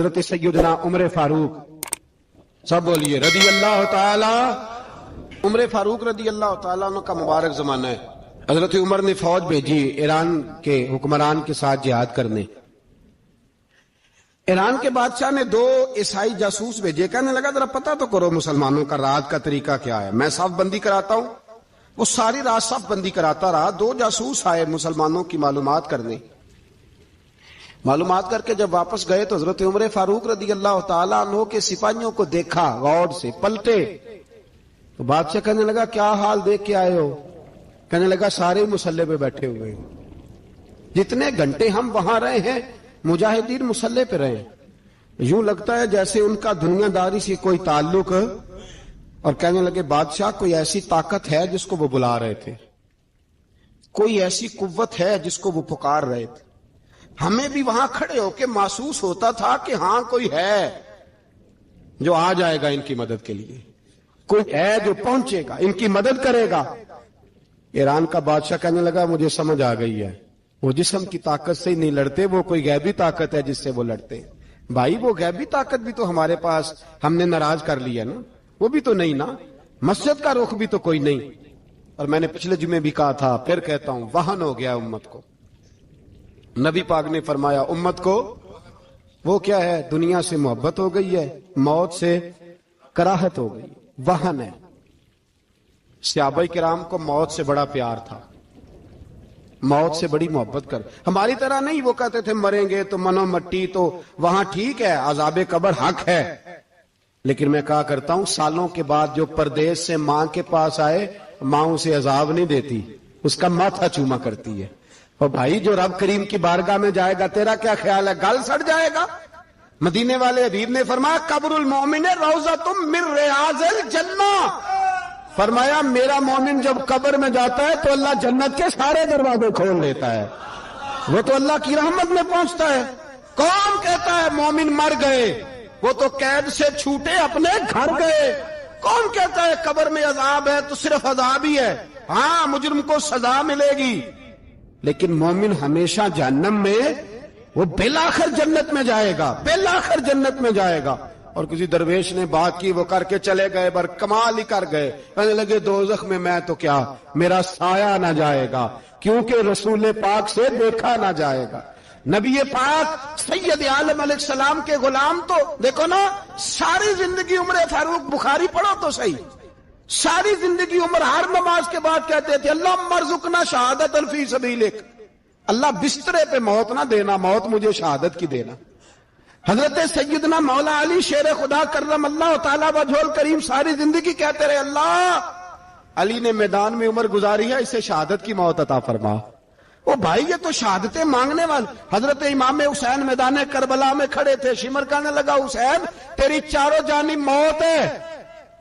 حضرت سیدنا عمر فاروق، سب بولیے رضی اللہ تعالی۔ عمر فاروق رضی اللہ تعالیٰ عنہ کا مبارک زمانہ ہے۔ حضرت عمر نے فوج بھیجی ایران کے حکمران کے ساتھ جہاد کرنے۔ ایران کے بادشاہ نے 2 عیسائی جاسوس بھیجے، کہنے لگا ذرا پتہ تو کرو مسلمانوں کا رات کا طریقہ کیا ہے، میں صف بندی کراتا ہوں۔ وہ ساری رات صف بندی کراتا رہا۔ 2 جاسوس آئے مسلمانوں کی معلومات کرنے۔ معلومات کر کے جب واپس گئے تو حضرت عمر فاروق رضی اللہ تعالیٰ عنہ کے سپاہیوں کو دیکھا، غور سے پلٹے تو بادشاہ کہنے لگا کیا حال دیکھ کے آئے ہو؟ کہنے لگا سارے مسلح پہ بیٹھے ہوئے ہیں، جتنے گھنٹے ہم وہاں رہے ہیں مجاہدین مسلح پہ رہے ہیں، یوں لگتا ہے جیسے ان کا دنیا داری سے کوئی تعلق۔ اور کہنے لگے بادشاہ کوئی ایسی طاقت ہے جس کو وہ بلا رہے تھے، کوئی ایسی قوت ہے جس کو وہ پکار رہے تھے، ہمیں بھی وہاں کھڑے ہو کے محسوس ہوتا تھا کہ ہاں کوئی ہے جو آ جائے گا ان کی مدد کے لیے، کوئی ہے جو پہنچے گا ان کی مدد کرے گا۔ ایران کا بادشاہ کہنے لگا مجھے سمجھ آ گئی ہے، وہ جسم کی طاقت سے ہی نہیں لڑتے، وہ کوئی غیبی طاقت ہے جس سے وہ لڑتے ہیں۔ بھائی وہ غیبی طاقت بھی تو ہمارے پاس ہم نے ناراض کر لیا نا، وہ بھی تو نہیں نا، مسجد کا رخ بھی تو کوئی نہیں۔ اور میں نے پچھلے جمعے بھی کہا تھا، پھر کہتا ہوں، وہن ہو گیا امت کو۔ نبی پاک نے فرمایا امت کو وہ کیا ہے، دنیا سے محبت ہو گئی ہے، موت سے کراہت ہو گئی، وہن ہے۔ صحابہ کرام کو موت سے بڑا پیار تھا، موت سے بڑی محبت کر، ہماری طرح نہیں وہ کہتے تھے مریں گے تو منو مٹی، تو وہاں ٹھیک ہے عذاب قبر حق ہے، لیکن میں کہا کرتا ہوں سالوں کے بعد جو پردیس سے ماں کے پاس آئے، ماں اسے عذاب نہیں دیتی، اس کا ماتھا چوما کرتی ہے۔ اور بھائی جو رب کریم کی بارگاہ میں جائے گا تیرا کیا خیال ہے، گل سڑ جائے گا؟ مدینے والے حبیب نے فرمایا قبر المومن روضۃ من ریاض الجنہ، فرمایا میرا مومن جب قبر میں جاتا ہے تو اللہ جنت کے سارے دروازے کھول لیتا ہے، وہ تو اللہ کی رحمت میں پہنچتا ہے۔ کون کہتا ہے مومن مر گئے، وہ تو قید سے چھوٹے اپنے گھر گئے۔ کون کہتا ہے قبر میں عذاب ہے تو صرف عذاب ہی ہے، ہاں مجرم کو سزا ملے گی، لیکن مومن ہمیشہ جہنم میں، وہ بالآخر جنت میں جائے گا، بالآخر جنت میں جائے گا۔ اور کسی درویش نے بات کی، وہ کر کے چلے گئے، بر کمال ہی کر گئے، کہنے لگے دوزخ میں میں تو کیا، میرا سایہ نہ جائے گا، کیونکہ رسول پاک سے دیکھا نہ جائے گا۔ نبی پاک سید عالم علیہ السلام کے غلام تو دیکھو نا، ساری زندگی عمر فاروق، بخاری پڑھو تو صحیح، ساری زندگی عمر ہر نماز کے بعد کہتے تھے اللہم ارزقنا شہادت فی سبیلک، اللہ بسترے پہ موت نہ دینا، موت مجھے شہادت کی دینا۔ حضرت سیدنا مولا علی شیر خدا کرم اللہ تعالیٰ وجہ الکریم ساری زندگی کہتے رہے اللہ، علی نے میدان میں عمر گزاری ہے، اسے شہادت کی موت عطا فرما۔ وہ بھائی یہ تو شہادتیں مانگنے والے۔ حضرت امام حسین میدان کربلا میں کھڑے تھے، شمر کہنے لگا حسین تیری چاروں جانب موت ہے،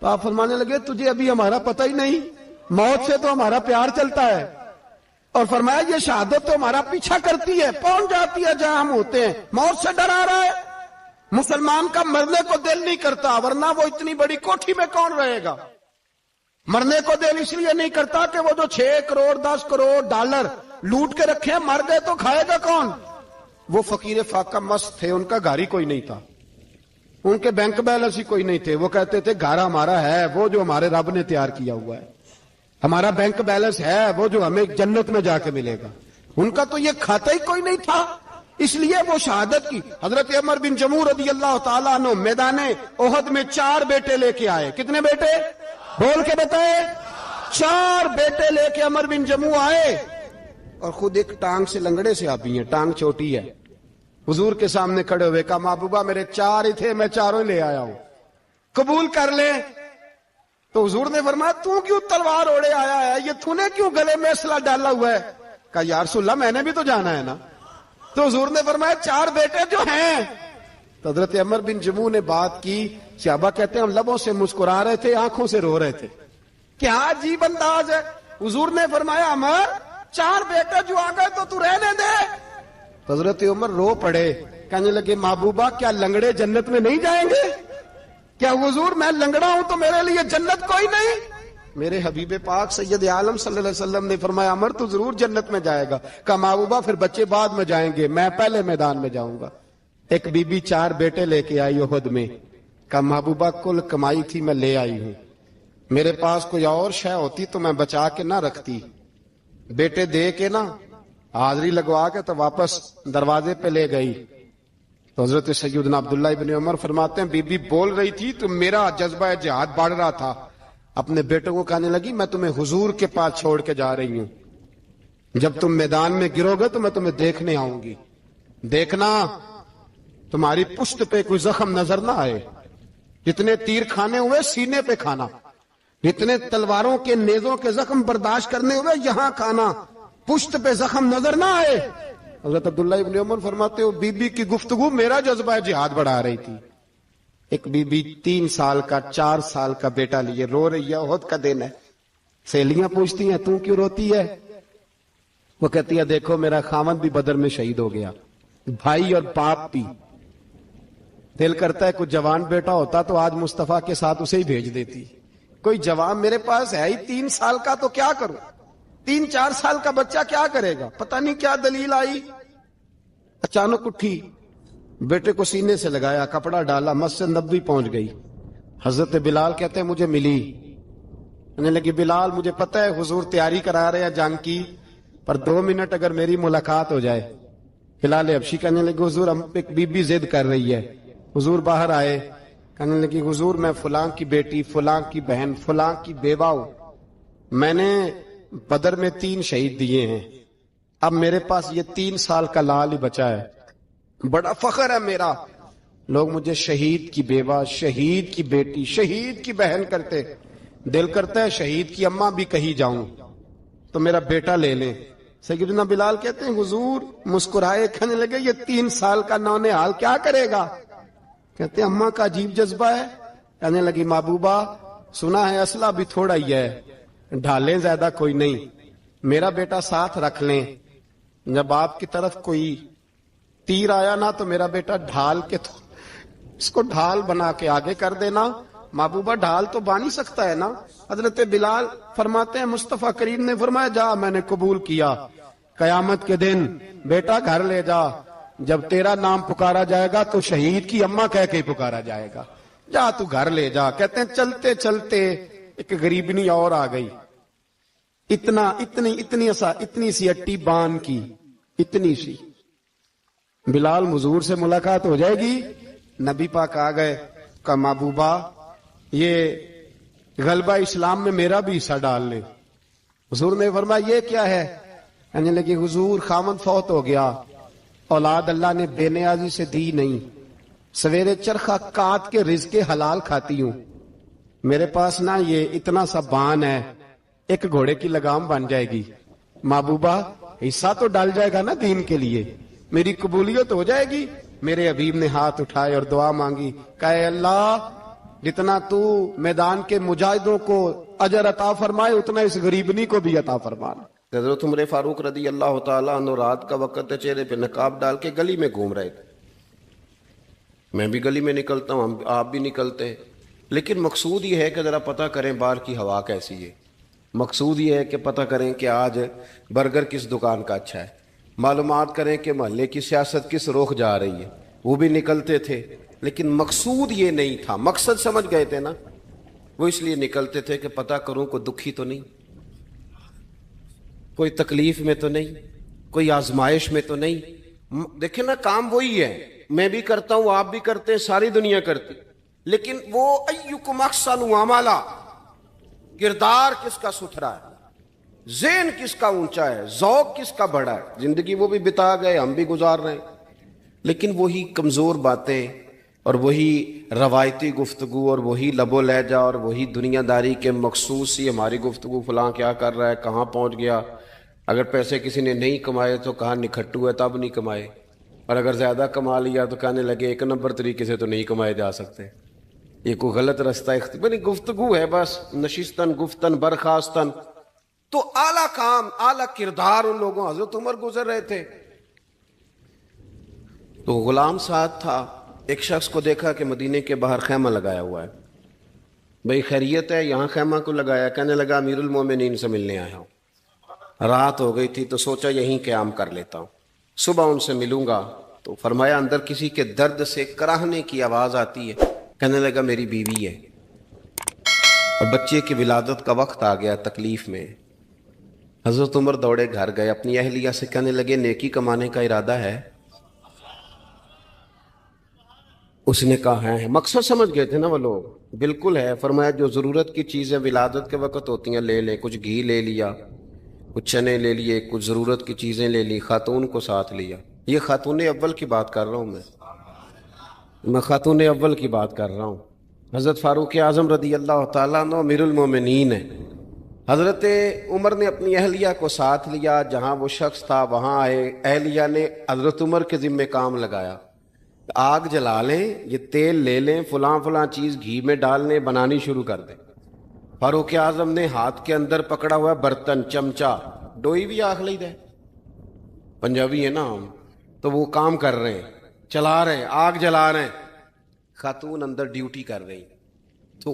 تو آپ فرمانے لگے تجھے ابھی ہمارا پتہ ہی نہیں، موت سے تو ہمارا پیار چلتا ہے، اور فرمایا یہ شہادت تو ہمارا پیچھا کرتی ہے، پہنچ جاتی ہے جہاں ہم ہوتے ہیں، موت سے ڈر آ رہا ہے۔ مسلمان کا مرنے کو دل نہیں کرتا، ورنہ وہ اتنی بڑی کوٹھی میں کون رہے گا؟ مرنے کو دل اس لیے نہیں کرتا کہ وہ جو 6 کروڑ 10 کروڑ ڈالر لوٹ کے رکھے، مر گئے تو کھائے گا کون؟ وہ فقیر فاقہ مست تھے، ان کا گھر ہی کوئی نہیں تھا، ان کے بینک بیلنس ہی کوئی نہیں تھے، وہ کہتے تھے گھر ہمارا ہے وہ جو ہمارے رب نے تیار کیا ہوا ہے، ہمارا بینک بیلنس ہے وہ جو ہمیں جنت میں جا کے ملے گا۔ ان کا تو یہ کھاتا ہی کوئی نہیں تھا، اس لیے وہ شہادت کی۔ حضرت عمر بن جموع رضی اللہ تعالیٰ عنہ میدان احد میں 4 بیٹے لے کے آئے۔ کتنے بیٹے؟ بول کے بتائے۔ 4 بیٹے لے کے عمر بن جموع آئے، اور خود ایک ٹانگ سے لنگڑے سے آپ ہیں، ٹانگ چھوٹی ہے، حضور کے سامنے کھڑے ہوئے کہا محبوبہ میرے 4 ہی تھے، میں 4 لے آیا ہوں، قبول کر لے۔ تو حضور نے فرمایا تو کیوں تلوار اوڑے آیا ہے، یہ تو نے کیوں گلے میں اسلحہ ڈالا ہوا ہے؟ کہا یا رسول اللہ میں نے بھی تو جانا ہے نا۔ تو حضور نے فرمایا 4 بیٹے جو ہیں۔ تو حضرت عمر بن جموع نے بات کی، صحابہ کہتے ہیں ہم لبوں سے مسکرا رہے تھے، آنکھوں سے رو رہے تھے، کیا عجیب انداز ہے۔ حضور نے فرمایا عمر 4 بیٹے جو آ گئے تو رہنے دے۔ تو حضرت عمر رو پڑے، کہنے لگے محبوبہ کیا لنگڑے جنت میں نہیں جائیں گے؟ کیا حضور میں لنگڑا ہوں تو میرے لیے جنت کوئی نہیں؟ میرے حبیب پاک سید عالم صلی اللہ علیہ وسلم نے فرمایا عمر تو ضرور جنت میں جائے گا۔ کہا محبوبہ پھر بچے بعد میں جائیں گے، میں پہلے میدان میں جاؤں گا۔ ایک بی بی 4 بیٹے لے کے آئی احد میں، کہا محبوبہ کل کمائی تھی میں لے آئی ہوں، میرے پاس کوئی اور شے ہوتی تو میں بچا کے نہ رکھتی، بیٹے دے کے نا حاضری لگوا کے تو واپس دروازے پہ لے گئی۔ تو حضرت سیدنا عبداللہ ابن عمر فرماتے ہیں بی بی بول رہی تھی تو میرا جذبہ جہاد بڑھ رہا تھا، اپنے بیٹوں کو کہنے لگی میں تمہیں حضور کے پاس چھوڑ کے جا رہی ہوں، جب تم میدان میں گرو گے تو میں تمہیں دیکھنے آؤں گی، دیکھنا تمہاری پشت پہ کوئی زخم نظر نہ آئے، جتنے تیر کھانے ہوئے سینے پہ کھانا، جتنے تلواروں کے نیزوں کے زخم برداشت کرنے ہوئے یہاں کھانا، پشت پہ زخم نظر نہ آئے۔ حضرت عبداللہ ابن عمر فرماتے ہو بی بی کی گفتگو میرا جذبہ جہاد بڑھا رہی تھی۔ ایک بی بی 3 سال کا 4 سال کا بیٹا لیے رو رہی ہے، احد کا دن ہے، سہیلیاں پوچھتی ہیں تو کیوں روتی ہے؟ وہ کہتی ہے دیکھو میرا خاوند بھی بدر میں شہید ہو گیا، بھائی اور باپ بھی، دل کرتا ہے کوئی جوان بیٹا ہوتا تو آج مصطفیٰ کے ساتھ اسے ہی بھیج دیتی، کوئی جوان میرے پاس ہے ہی 3 سال کا تو کیا کروں، 3-4 سال کا بچہ کیا کرے گا؟ پتہ نہیں کیا دلیل آئی، اچانک اٹھی، بیٹے کو سینے سے لگایا، کپڑا ڈالا، مسجد نبوی پہنچ گئی۔ حضرت بلال کہتے ہیں مجھے ملی، کہنے لگی بلال مجھے پتہ ہے حضور تیاری کرا رہے ہیں جنگ کی، پر 2 منٹ اگر میری ملاقات ہو جائے۔ بلال حبشی کہنے لگے حضور ہم ایک بی بی ضد کر رہی ہے۔ حضور باہر آئے، کہنے لگی حضور میں فلاں کی بیٹی، فلاں کی بہن، فلاں کی بیوہ ہوں، میں نے بدر میں 3 شہید دیے ہیں، اب میرے پاس یہ 3 سال کا لال ہی بچا ہے، بڑا فخر ہے میرا، لوگ مجھے شہید کی بیوہ، شہید کی بیٹی، شہید کی بہن کرتے، دل کرتا ہے شہید کی اماں بھی کہیں جاؤں تو میرا بیٹا لے لیں۔ سیدنا بلال کہتے ہیں حضور مسکرائے، کہنے لگے یہ 3 سال کا نونہال کیا کرے گا؟ کہتے ہیں اماں کا عجیب جذبہ ہے۔ کہنے لگی محبوبہ سنا ہے اسلحہ بھی تھوڑا ہی ہے، ڈھالیں زیادہ کوئی نہیں، میرا بیٹا ساتھ رکھ لیں، جب آپ کی طرف کوئی تیر آیا نا تو میرا بیٹا ڈھال کے اس کو ڈھال بنا کے آگے کر دینا۔ محبوبہ ڈھال تو بن ہی سکتا ہے نا۔ حضرت بلال فرماتے ہیں مصطفیٰ کریم نے فرمایا جا میں نے قبول کیا، قیامت کے دن بیٹا گھر لے جا، جب تیرا نام پکارا جائے گا تو شہید کی اماں کہہ کے ہی پکارا جائے گا، جا تو گھر لے جا۔ کہتے ہیں چلتے چلتے ایک غریبنی اور آ گئی، اتنی سی اٹی بان کی، اتنی سی، بلال حضور سے ملاقات ہو جائے گی۔ نبی پاک آ گئے، کہا محبوبہ یہ غلبہ اسلام میں میرا بھی حصہ ڈال لے۔ حضور نے فرمایا یہ کیا ہے؟ کہنے لگے حضور خامد فوت ہو گیا، اولاد اللہ نے بے نیازی سے دی نہیں، سویرے چرخہ کاٹ کے رزق حلال کھاتی ہوں، میرے پاس نا یہ اتنا سا بان ہے، ایک گھوڑے کی لگام بن جائے گی، محبوبہ حصہ تو ڈال جائے گا نا دین کے لیے، میری قبولیت ہو جائے گی۔ میرے حبیب نے ہاتھ اٹھائے اور دعا مانگی، کہے اللہ جتنا تو میدان کے مجاہدوں کو اجر عطا فرمائے اتنا اس غریبنی کو بھی عطا فرمانا۔ حضرت عمر فاروق رضی اللہ تعالیٰ عنہ رات کا وقت چہرے پہ نقاب ڈال کے گلی میں گھوم رہے تھے، میں بھی گلی میں نکلتا ہوں، آپ بھی نکلتے ہیں، لیکن مقصود یہ ہے کہ ذرا پتہ کریں باہر کی ہوا کیسی ہے، مقصود یہ ہے کہ پتہ کریں کہ آج برگر کس دکان کا اچھا ہے، معلومات کریں کہ محلے کی سیاست کس رخ جا رہی ہے، وہ بھی نکلتے تھے، لیکن مقصود یہ نہیں تھا، مقصد سمجھ گئے تھے نا، وہ اس لیے نکلتے تھے کہ پتہ کروں کوئی دکھی تو نہیں، کوئی تکلیف میں تو نہیں، کوئی آزمائش میں تو نہیں۔ دیکھیں نا کام وہی ہے، میں بھی کرتا ہوں، آپ بھی کرتے ہیں، ساری دنیا کرتی، لیکن وہ ایکم احسن عملا، کردار کس کا ستھرا ہے، ذہن کس کا اونچا ہے، ذوق کس کا بڑا ہے۔ زندگی وہ بھی بتا گئے، ہم بھی گزار رہے ہیں، لیکن وہی کمزور باتیں اور وہی روایتی گفتگو اور وہی لب و لہجہ اور وہی دنیا داری کے مخصوص سی ہماری گفتگو، فلاں کیا کر رہا ہے، کہاں پہنچ گیا، اگر پیسے کسی نے نہیں کمائے تو کہاں نکھٹو ہے تب نہیں کمائے، اور اگر زیادہ کما لیا تو کہنے لگے 1 نمبر طریقے سے تو نہیں کمائے جا سکتے، یہ کوئی غلط رستہ بنی گفتگو ہے، بس نشستن گفتن برخاستن۔ تو اعلیٰ کام، اعلیٰ کردار ان لوگوں، حضرت عمر گزر رہے تھے تو غلام ساتھ تھا، ایک شخص کو دیکھا کہ مدینے کے باہر خیمہ لگایا ہوا ہے، بھئی خیریت ہے، یہاں خیمہ کو لگایا؟ کہنے لگا امیر المومنین سے ملنے آیا ہوں، رات ہو گئی تھی تو سوچا یہیں قیام کر لیتا ہوں، صبح ان سے ملوں گا تو فرمایا اندر کسی کے درد سے کراہنے کی آواز آتی ہے. کہنے لگا میری بیوی ہے اور بچے کی ولادت کا وقت آ گیا، تکلیف میں. حضرت عمر دوڑے گھر گئے، اپنی اہلیہ سے کہنے لگے نیکی کمانے کا ارادہ ہے؟ اس نے کہا ہے. مقصد سمجھ گئے تھے نا وہ لوگ. بالکل ہے. فرمایا جو ضرورت کی چیزیں ولادت کے وقت ہوتی ہیں لے لیں. کچھ گھی لے لیا، کچھ چنے لے لیے، کچھ ضرورت کی چیزیں لے لی، خاتون کو ساتھ لیا. یہ خاتون اول کی بات کر رہا ہوں میں خاتون اول کی بات کر رہا ہوں. حضرت فاروق اعظم رضی اللہ تعالیٰ عنہ امیر المومنین ہیں. حضرت عمر نے اپنی اہلیہ کو ساتھ لیا، جہاں وہ شخص تھا وہاں آئے. اہلیہ نے حضرت عمر کے ذمہ کام لگایا، آگ جلا لیں، یہ تیل لے لیں، فلاں چیز گھی میں ڈال لیں، بنانی شروع کر دیں. فاروق اعظم نے ہاتھ کے اندر پکڑا ہوا برتن، چمچا، ڈوئی بھی آخ لی دے، پنجابی ہے نا ہم، تو وہ کام کر رہے ہیں، چلا رہے ہیں، آگ جلا رہے ہیں. خاتون اندر ڈیوٹی کر رہی. تو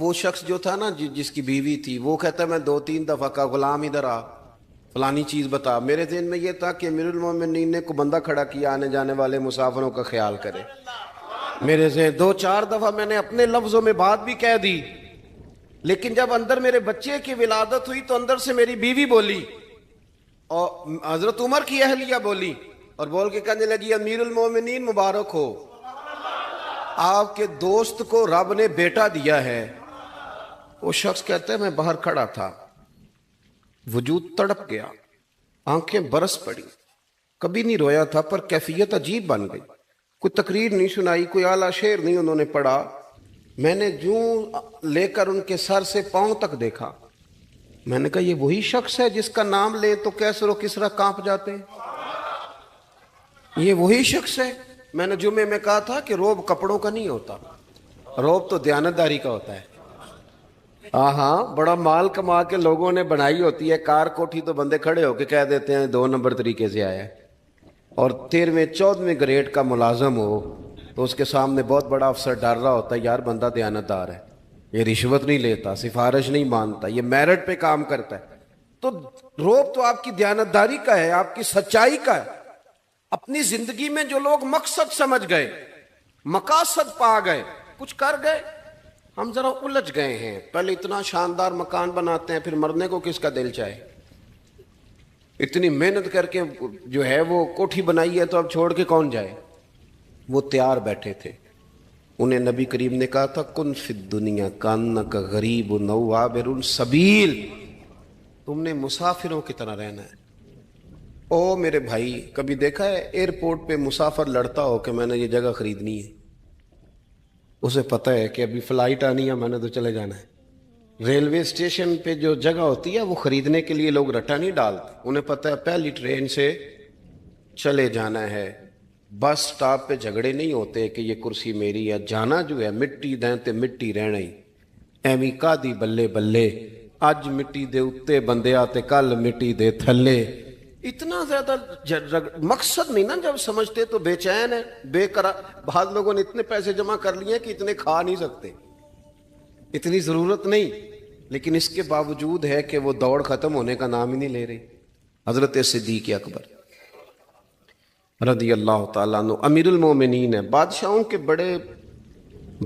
وہ شخص جو تھا نا جس کی بیوی تھی، وہ کہتا ہے میں 2-3 دفعہ کا غلام ادھر آ، فلانی چیز بتا. میرے ذہن میں یہ تھا کہ امیر المومنین نے کو بندہ کھڑا کیا آنے جانے والے مسافروں کا خیال کرے. میرے ذہن 2-4 دفعہ میں نے اپنے لفظوں میں بات بھی کہہ دی، لیکن جب اندر میرے بچے کی ولادت ہوئی تو اندر سے میری بیوی بولی اور حضرت عمر کی اہلیہ بولی اور بول کے کہنے لگی امیر المومنین مبارک ہو، آپ کے دوست کو رب نے بیٹا دیا ہے. وہ شخص کہتا ہے میں باہر کھڑا تھا، وجود تڑپ گیا، آنکھیں برس پڑی، کبھی نہیں رویا تھا پر کیفیت عجیب بن گئی. کوئی تقریر نہیں سنائی، کوئی اعلیٰ شعر نہیں انہوں نے پڑھا. میں نے جوں لے کر ان کے سر سے پاؤں تک دیکھا. میں نے کہا یہ وہی شخص ہے جس کا نام لے تو کیسر و کسرا کانپ جاتے ہیں، یہ وہی شخص ہے. میں نے جمعے میں کہا تھا کہ روب کپڑوں کا نہیں ہوتا، روب تو دیانتداری کا ہوتا ہے. ہاں بڑا مال کما کے لوگوں نے بنائی ہوتی ہے کار کوٹھی، تو بندے کھڑے ہو کے کہہ دیتے ہیں 2 نمبر طریقے سے آیا ہے. اور 13ویں-14ویں گریڈ کا ملازم ہو تو اس کے سامنے بہت بڑا افسر ڈر رہا ہوتا ہے یار بندہ دیانتدار ہے، یہ رشوت نہیں لیتا، سفارش نہیں مانتا، یہ میرٹ پہ کام کرتا ہے. تو روب تو آپ کی دیانتداری کا ہے، آپ کی سچائی کا ہے. اپنی زندگی میں جو لوگ مقصد سمجھ گئے، مقاصد پا گئے، کچھ کر گئے، ہم ذرا الجھ گئے ہیں. پہلے اتنا شاندار مکان بناتے ہیں، پھر مرنے کو کس کا دل چاہے. اتنی محنت کر کے جو ہے وہ کوٹھی بنائی ہے تو اب چھوڑ کے کون جائے. وہ تیار بیٹھے تھے. انہیں نبی کریم نے کہا تھا کن فی الدنیا کانک غریب نو عابر السبیل، تم نے مسافروں کی طرح رہنا ہے. او میرے بھائی، کبھی دیکھا ہے ایئرپورٹ پہ مسافر لڑتا ہو کہ میں نے یہ جگہ خریدنی ہے؟ اسے پتہ ہے کہ ابھی فلائٹ آنی ہے، میں نے تو چلے جانا ہے. ریلوے اسٹیشن پہ جو جگہ ہوتی ہے وہ خریدنے کے لیے لوگ رٹا نہیں ڈالتے، انہیں پتہ ہے پہلی ٹرین سے چلے جانا ہے. بس سٹاپ پہ جھگڑے نہیں ہوتے کہ یہ کرسی میری ہے. جانا جو ہے مٹی دیں تے مٹی رہنا ہی. ایویں کادی بلے بلے، اج مٹی دے اتے بندے آتے کل مٹی دے تھلے. اتنا زیادہ مقصد نہیں نا جب سمجھتے تو بے چین ہے، بے قرار. بعض لوگوں نے اتنے پیسے جمع کر لیے کہ اتنے کھا نہیں سکتے، اتنی ضرورت نہیں، لیکن اس کے باوجود ہے کہ وہ دوڑ ختم ہونے کا نام ہی نہیں لے رہی. حضرت صدیق اکبر رضی اللہ تعالیٰ عنہ امیر المومنین ہے. بادشاہوں کے بڑے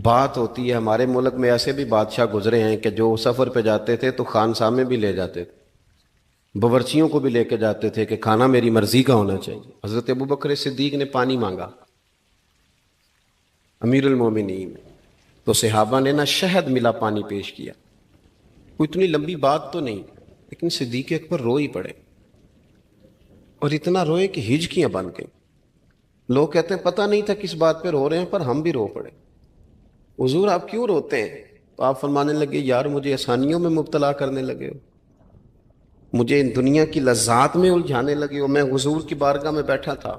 بات ہوتی ہے. ہمارے ملک میں ایسے بھی بادشاہ گزرے ہیں کہ جو سفر پہ جاتے تھے تو خانساہ میں بھی لے جاتے تھے، باورچیوں کو بھی لے کے جاتے تھے کہ کھانا میری مرضی کا ہونا چاہیے. حضرت ابوبکر صدیق نے پانی مانگا، امیر المومنین، تو صحابہ نے نہ شہد ملا پانی پیش کیا. کوئی اتنی لمبی بات تو نہیں، لیکن صدیق اکبر رو ہی پڑے، اور اتنا روئے کہ ہجکیاں بن گئیں. لوگ کہتے ہیں پتہ نہیں تھا کس بات پہ رو رہے ہیں، پر ہم بھی رو پڑے. حضور آپ کیوں روتے ہیں؟ تو آپ فرمانے لگے یار مجھے آسانیوں میں مبتلا کرنے لگے ہو، مجھے ان دنیا کی لذات میں الجھانے لگے ہو. میں حضور کی بارگاہ میں بیٹھا تھا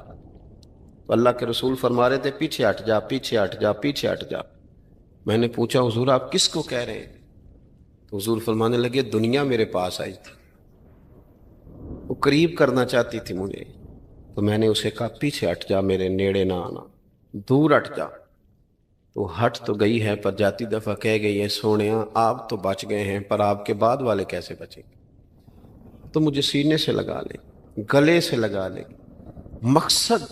تو اللہ کے رسول فرما رہے تھے پیچھے ہٹ جا، پیچھے ہٹ جا، پیچھے ہٹ جا. میں نے پوچھا حضور آپ کس کو کہہ رہے ہیں؟ تو حضور فرمانے لگے دنیا میرے پاس آئی تھی، وہ قریب کرنا چاہتی تھی مجھے، تو میں نے اسے کہا پیچھے ہٹ جا، میرے نیڑے نہ آنا، دور ہٹ جا. تو ہٹ تو گئی ہے پر جاتی دفعہ کہہ گئی ہے سونیاں آپ تو بچ گئے ہیں پر آپ کے بعد والے کیسے بچیں گے؟ تو مجھے سینے سے لگا لے، گلے سے لگا لے. مقصد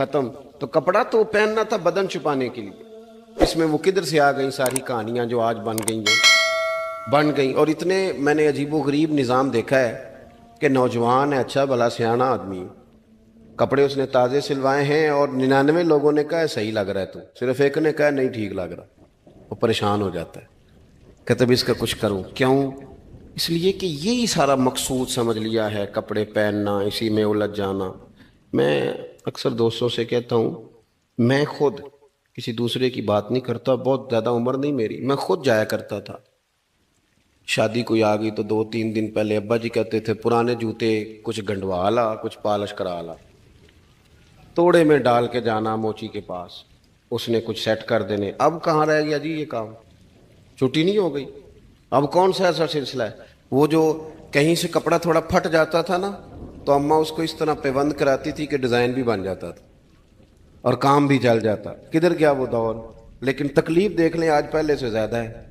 ختم. تو کپڑا تو پہننا تھا بدن چھپانے کے لیے. اس میں وہ کدھر سے آ گئی ساری کہانیاں جو آج بن گئی. اور اتنے میں نے عجیب و غریب نظام دیکھا ہے کہ نوجوان ہے, اچھا بھلا سیاںا آدمی, کپڑے اس نے تازے سلوائے ہیں اور 99 لوگوں نے کہا ہے صحیح لگ رہا ہے, تو صرف ایک نے کہا نہیں ٹھیک لگ رہا. وہ پریشان ہو جاتا ہے, کہتے بھی اس کا کچھ کروں. کیوں؟ اس لیے کہ یہی سارا مقصود سمجھ لیا ہے, کپڑے پہننا, اسی میں الجھ جانا. میں اکثر دوستوں سے کہتا ہوں, میں خود کسی دوسرے کی بات نہیں کرتا, بہت زیادہ عمر نہیں میری, میں خود جایا کرتا تھا. شادی کوئی آ گئی تو 2-3 دن پہلے ابا جی کہتے تھے پرانے جوتے کچھ گنڈوا لا, کچھ پالش کرا لا, توڑے میں ڈال کے جانا موچی کے پاس, اس نے کچھ سیٹ کر دینے. اب کہاں رہ گیا جی یہ کام, چھٹی نہیں ہو گئی. اب کون سا ایسا سلسلہ ہے؟ وہ جو کہیں سے کپڑا تھوڑا پھٹ جاتا تھا نا, تو اماں اس کو اس طرح پیوند کراتی تھی کہ ڈیزائن بھی بن جاتا تھا اور کام بھی چل جاتا. کدھر گیا وہ دور؟ لیکن تکلیف دیکھ لیں آج پہلے سے زیادہ ہے,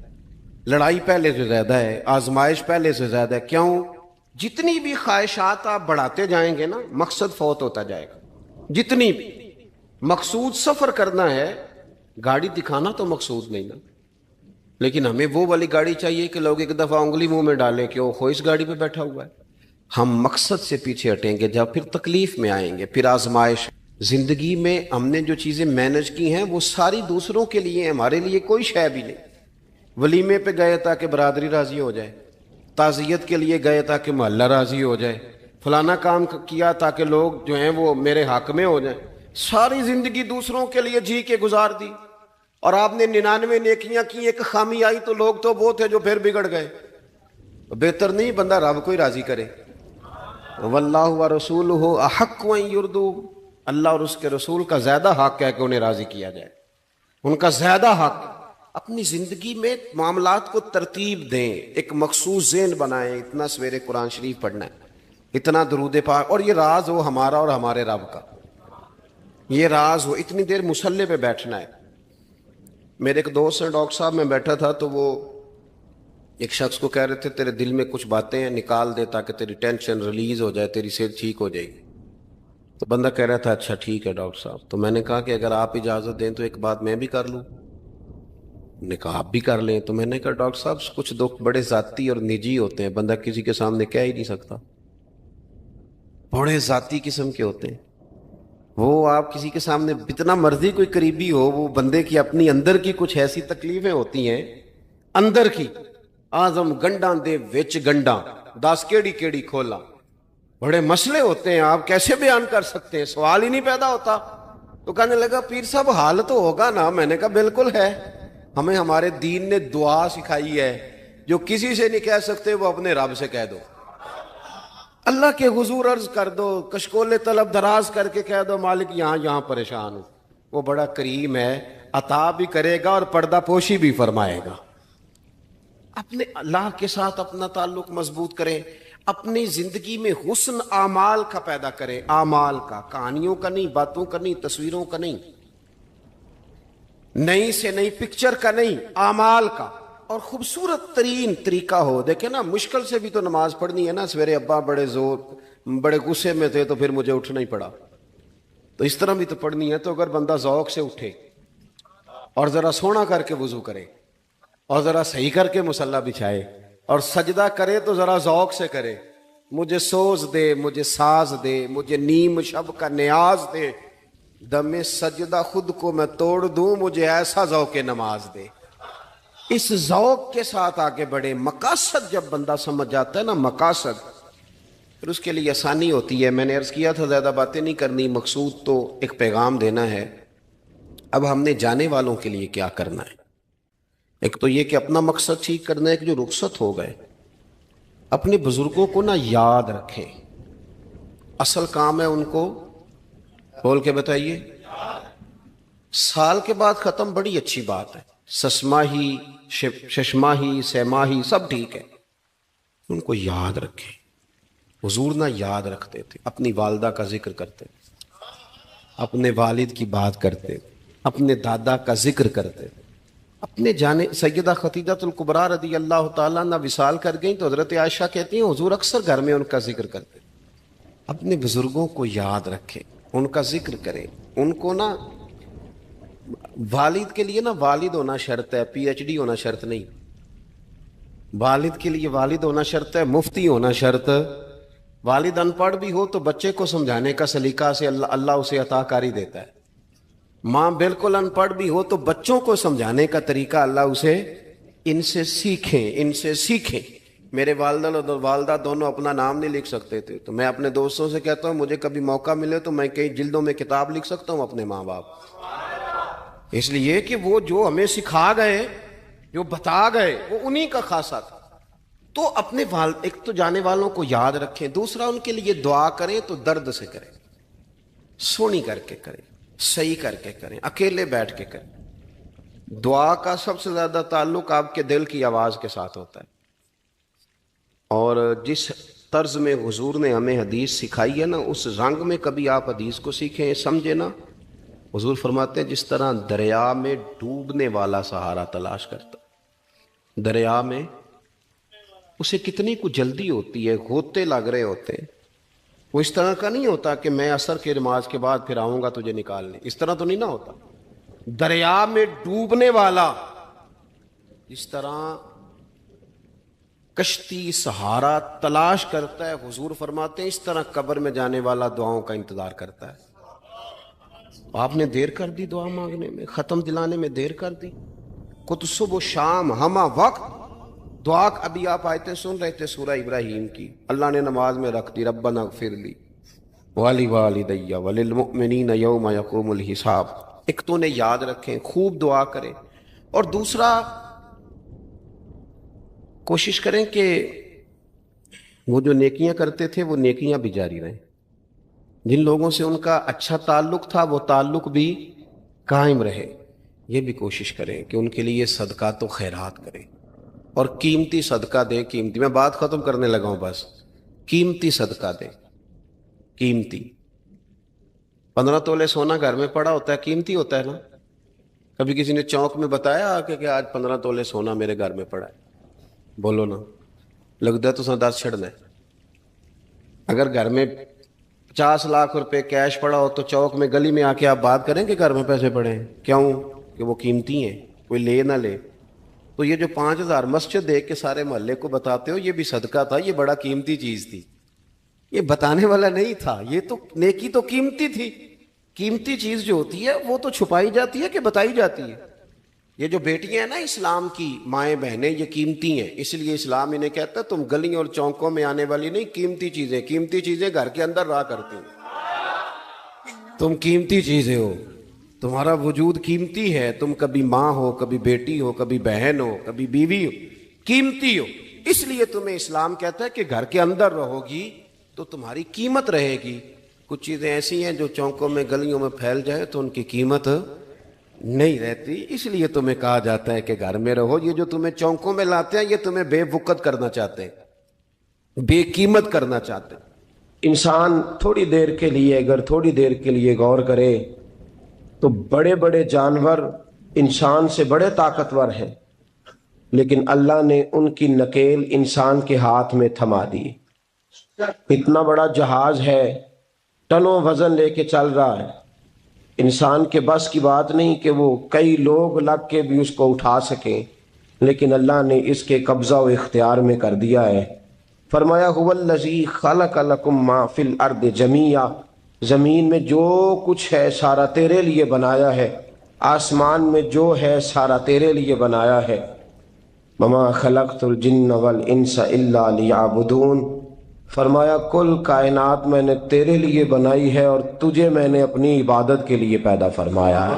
لڑائی پہلے سے زیادہ ہے, آزمائش پہلے سے زیادہ ہے. کیوں؟ جتنی بھی خواہشات آپ بڑھاتے جائیں گے نا, مقصد فوت ہوتا جائے گا. جتنی بھی مقصود سفر کرنا ہے, گاڑی دکھانا تو مقصود نہیں نا, لیکن ہمیں وہ والی گاڑی چاہیے کہ لوگ ایک دفعہ انگلی منہ میں ڈالیں کہ وہ اس گاڑی پہ بیٹھا ہوا ہے. ہم مقصد سے پیچھے ہٹیں گے جب پھر تکلیف میں آئیں گے, پھر آزمائش. زندگی میں ہم نے جو چیزیں مینج کی ہیں وہ ساری دوسروں کے لیے, ہمارے لیے کوئی شے بھی نہیں. ولیمے پہ گئے تاکہ برادری راضی ہو جائے, تعزیت کے لیے گئے تاکہ محلہ راضی ہو جائے, فلانا کام کیا تاکہ لوگ جو ہیں وہ میرے حق میں ہو جائیں. ساری زندگی دوسروں کے لیے جی کے گزار دی, اور آپ نے 99 نیکیاں کی, ایک خامی آئی تو لوگ تو وہ تھے جو پھر بگڑ گئے. بہتر نہیں بندہ رب کو ہی راضی کرے. واللہ ورسولہ احق ان یرضوا, اللہ اور اس کے رسول کا زیادہ حق ہے کہ انہیں راضی کیا جائے, ان کا زیادہ حق. اپنی زندگی میں معاملات کو ترتیب دیں, ایک مخصوص ذہن بنائیں, اتنا سویرے قرآن شریف پڑھنا ہے, اتنا درود پاک, اور یہ راز ہو ہمارا اور ہمارے رب کا, یہ راز ہو. اتنی دیر مصلی پہ بیٹھنا ہے. میرے ایک دوست ہیں ڈاکٹر صاحب, میں بیٹھا تھا تو وہ ایک شخص کو کہہ رہے تھے تیرے دل میں کچھ باتیں ہیں, نکال دے تاکہ تیری ٹینشن ریلیز ہو جائے, تیری صحت ٹھیک ہو جائے گی. تو بندہ کہہ رہا تھا اچھا ٹھیک ہے ڈاکٹر صاحب. تو میں نے کہا کہ اگر آپ اجازت دیں تو ایک بات میں بھی کر لوں. نے کہا آپ بھی کر لیں. تو میں نے کہا ڈاکٹر صاحب کچھ دکھ بڑے ذاتی اور نجی ہوتے ہیں, بندہ کسی کے سامنے کہہ ہی نہیں سکتا, بڑے ذاتی قسم کے ہوتے ہیں. وہ آپ کسی کے سامنے اتنا مرضی کوئی قریبی ہو, وہ بندے کی اپنی اندر کی کچھ ایسی تکلیفیں ہوتی ہیں اندر کی, آزم گنڈاں دے وچ گنڈاں 10 کیڑی کھولا, بڑے مسئلے ہوتے ہیں, آپ کیسے بیان کر سکتے ہیں, سوال ہی نہیں پیدا ہوتا. تو کہنے لگا پیر صاحب حال تو ہوگا نا. میں نے کہا بالکل ہے, ہمیں ہمارے دین نے دعا سکھائی ہے, جو کسی سے نہیں کہہ سکتے وہ اپنے رب سے کہہ دو, اللہ کے حضور عرض کر دو, کشکول طلب دراز کر کے کہہ دو مالک یہاں پریشان ہوں. وہ بڑا کریم ہے, عطا بھی کرے گا اور پردہ پوشی بھی فرمائے گا. اپنے اللہ کے ساتھ اپنا تعلق مضبوط کریں, اپنی زندگی میں حسن اعمال کا پیدا کریں, اعمال کا, کہانیوں کا نہیں, باتوں کا نہیں, تصویروں کا نہیں, نئی سے نئی پکچر کا نہیں, اعمال کا. اور خوبصورت ترین طریقہ ہو. دیکھیں نا, مشکل سے بھی تو نماز پڑھنی ہے نا. سویرے ابا بڑے غصے میں تھے تو پھر مجھے اٹھنا ہی پڑا, تو اس طرح بھی تو پڑھنی ہے. تو اگر بندہ ذوق سے اٹھے اور ذرا سونا کر کے وضو کرے اور ذرا صحیح کر کے مصلی بچھائے اور سجدہ کرے تو ذرا ذوق سے کرے, مجھے سوز دے, مجھے ساز دے, مجھے نیم شب کا نیاز دے, دم سجدہ خود کو میں توڑ دوں, مجھے ایسا ذوق نماز دے. اس ذوق کے ساتھ آگے بڑھے. مقاصد جب بندہ سمجھ جاتا ہے نا, مقاصد, پھر اس کے لیے آسانی ہوتی ہے. میں نے عرض کیا تھا زیادہ باتیں نہیں کرنی, مقصود تو ایک پیغام دینا ہے. اب ہم نے جانے والوں کے لیے کیا کرنا ہے؟ ایک تو یہ کہ اپنا مقصد ٹھیک کرنا ہے کہ جو رخصت ہو گئے, اپنے بزرگوں کو نا یاد رکھیں. اصل کام ہے ان کو بول کے بتائیے. سال کے بعد ختم, بڑی اچھی بات ہے, سسماہی ششماہی سیماہی سب ٹھیک ہے, ان کو یاد رکھیں. حضور نہ یاد رکھتے تھے, اپنی والدہ کا ذکر کرتے, اپنے والد کی بات کرتے, اپنے دادا کا ذکر کرتے, اپنے جانے. سیدہ خدیجہ الکبریٰ رضی اللہ تعالیٰ عنہ وصال کر گئیں تو حضرت عائشہ کہتی ہیں حضور اکثر گھر میں ان کا ذکر کرتے. اپنے بزرگوں کو یاد رکھیں. ان کا ذکر کریں. ان کو نا والد کے لیے نا والد ہونا شرط ہے, پی ایچ ڈی ہونا شرط نہیں. والد کے لیے والد ہونا شرط ہے, مفتی ہونا شرط. والد ان پڑھ بھی ہو تو بچے کو سمجھانے کا سلیقہ سے اللہ اسے عطا کاری دیتا ہے. ماں بالکل ان پڑھ بھی ہو تو بچوں کو سمجھانے کا طریقہ اللہ اسے ان سے سیکھیں. میرے والدہ اور والدہ دونوں اپنا نام نہیں لکھ سکتے تھے, تو میں اپنے دوستوں سے کہتا ہوں مجھے کبھی موقع ملے تو میں کئی جلدوں میں کتاب لکھ سکتا ہوں اپنے ماں باپ. اس لیے کہ وہ جو ہمیں سکھا گئے, جو بتا گئے, وہ انہی کا خاصہ تھا. تو اپنے ایک تو جانے والوں کو یاد رکھیں, دوسرا ان کے لیے دعا کریں تو درد سے کریں, سونی کر کے کریں, صحیح کر کے کریں, اکیلے بیٹھ کے کریں. دعا کا سب سے زیادہ تعلق آپ کے دل کی آواز کے ساتھ ہوتا ہے. اور جس طرز میں حضور نے ہمیں حدیث سکھائی ہے نا, اس رنگ میں کبھی آپ حدیث کو سیکھیں, سمجھے نا. حضور فرماتے ہیں جس طرح دریا میں ڈوبنے والا سہارا تلاش کرتا, دریا میں اسے کتنی کو جلدی ہوتی ہے, غوطے لگ رہے ہوتے ہیں. وہ اس طرح کا نہیں ہوتا کہ میں عصر کی نماز کے بعد پھر آؤں گا تجھے نکالنے, اس طرح تو نہیں نہ ہوتا. دریا میں ڈوبنے والا اس طرح کشتی سہارا تلاش کرتا ہے, حضور فرماتے ہیں اس طرح قبر میں جانے والا دعاؤں کا انتظار کرتا ہے. آپ نے دیر کر دی دعا مانگنے میں, ختم دلانے میں دیر کر دی. کت صبح شام ہمہ وقت دعا. ابھی آپ آیتیں سن رہے تھے سورہ ابراہیم کی, اللہ نے نماز میں رکھ دی, ربنا اغفر لی ولی وللمؤمنین یوم یقوم الحساب. ایک تو انہیں یاد رکھیں, خوب دعا کریں, اور دوسرا کوشش کریں کہ وہ جو نیکیاں کرتے تھے وہ نیکیاں بھی جاری رہیں. جن لوگوں سے ان کا اچھا تعلق تھا وہ تعلق بھی قائم رہے. یہ بھی کوشش کریں کہ ان کے لیے صدقات و خیرات کریں, اور قیمتی صدقہ دیں. قیمتی, میں بات ختم کرنے لگا ہوں بس. قیمتی صدقہ دیں, قیمتی. 15 تولے سونا گھر میں پڑا ہوتا ہے, قیمتی ہوتا ہے نا. کبھی کسی نے چوک میں بتایا کہ آج 15 تولے سونا میرے گھر میں پڑا ہے؟ بولو نا, لگتا ہے تو 10 چھڑنا ہے. اگر گھر میں 50 لاکھ روپے کیش پڑا ہو تو چوک میں گلی میں آ کے آپ بات کریں کہ گھر میں پیسے پڑے ہیں. کیوں؟ کہ وہ قیمتی ہیں, کوئی لے نہ لے. تو یہ جو 5000 مسجد دیکھ کے سارے محلے کو بتاتے ہو یہ بھی صدقہ تھا, یہ بڑا قیمتی چیز تھی. یہ بتانے والا نہیں تھا, یہ تو نیکی تو قیمتی تھی. قیمتی چیز جو ہوتی ہے وہ تو چھپائی جاتی ہے کہ بتائی جاتی ہے. یہ جو بیٹیاں ہیں نا اسلام کی, مائیں بہنیں, یہ قیمتی ہیں. اس لیے اسلام انہیں کہتا ہے تم گلیوں اور چوکوں میں آنے والی نہیں, قیمتی چیزیں. قیمتی چیزیں گھر کے اندر رہا کرتی ہیں. تم قیمتی چیزیں ہو, تمہارا وجود قیمتی ہے. تم کبھی ماں ہو, کبھی بیٹی ہو, کبھی بہن ہو, کبھی بیوی ہو, قیمتی ہو. اس لیے تمہیں اسلام کہتا ہے کہ گھر کے اندر رہو گی تو تمہاری قیمت رہے گی. کچھ چیزیں ایسی ہیں جو چوکوں میں گلیوں میں پھیل جائے تو ان کی قیمت نہیں رہتی. اس لیے تمہیں کہا جاتا ہے کہ گھر میں رہو. یہ جو تمہیں چوکوں میں لاتے ہیں یہ تمہیں بے وقت کرنا چاہتے ہیں, بے قیمت کرنا چاہتے ہیں. انسان تھوڑی دیر کے لیے, اگر تھوڑی دیر کے لیے غور کرے تو بڑے بڑے جانور انسان سے بڑے طاقتور ہیں, لیکن اللہ نے ان کی نکیل انسان کے ہاتھ میں تھما دی. اتنا بڑا جہاز ہے, ٹنوں وزن لے کے چل رہا ہے, انسان کے بس کی بات نہیں کہ وہ کئی لوگ لگ کے بھی اس کو اٹھا سکیں, لیکن اللہ نے اس کے قبضہ و اختیار میں کر دیا ہے. فرمایا هو الذی خلق لکم ما فی الارض جمیعا, زمین میں جو کچھ ہے سارا تیرے لیے بنایا ہے, آسمان میں جو ہے سارا تیرے لیے بنایا ہے. وما خلقت الجن والانس الا لیعبدون, فرمایا کل کائنات میں نے تیرے لیے بنائی ہے اور تجھے میں نے اپنی عبادت کے لیے پیدا فرمایا ہے.